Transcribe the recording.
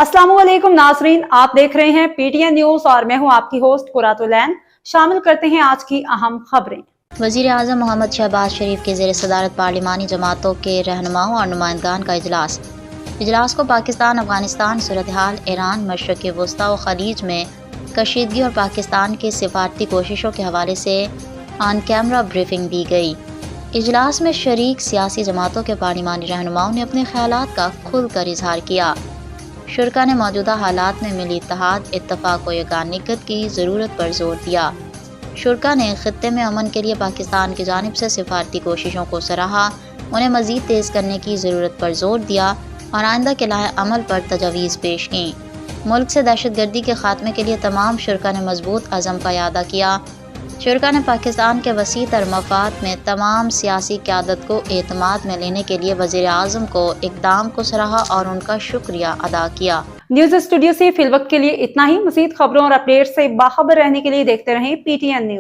अस्सलाम वालेकुम नाजरीन, आप देख रहे हैं पीटीएन न्यूज और मैं हूं आपकी होस्ट कुरातुलैन। शामिल करते हैं आज की अहम खबरें। वज़ीर आज़म मोहम्मद शहबाज शरीफ के ज़ेर सदारत पार्लिमानी जमातों के रहनुमाओं और नुमाइंदगान का इजलास को पाकिस्तान, अफगानिस्तान, सूरत हाल, ईरान, मशरक़ वस्ता व खलीज में कशीदगी और पाकिस्तान की सिफारती कोशिशों के हवाले से ऑन कैमरा ब्रीफिंग दी गई। इजलास में शरीक सियासी जमातों के पार्लिमानी रहनुमाओं ने अपने ख्यालात का खुलकर इजहार किया। शुरा ने मौजूदा हालात में मिली इत्तेहाद, इत्तफाक व यगानियत की ज़रूरत पर जोर दिया। शुरा ने खित्ते में अमन के लिए पाकिस्तान की जानिब से सिफारती कोशिशों को सराहा, उन्हें मज़ीद तेज़ करने की ज़रूरत पर जोर दिया और आइंदा के लाए अमल पर तजावीज़ पेश की। मुल्क से दहशत गर्दी के खात्मे के लिए तमाम शुरा ने मजबूत अज़म का इयादा किया। शुरा ने पाकिस्तान के वसी तर मफाद में तमाम सियासी क़यादत को एतमाद में लेने के लिए वज़ीर आज़म को इक़दाम को सराहा और उनका शुक्रिया अदा किया। न्यूज स्टूडियो से फिलवक्त के लिए इतना ही। मज़ीद खबरों और अपडेट से बाखबर रहने के लिए देखते रहें पीटीएन न्यूज।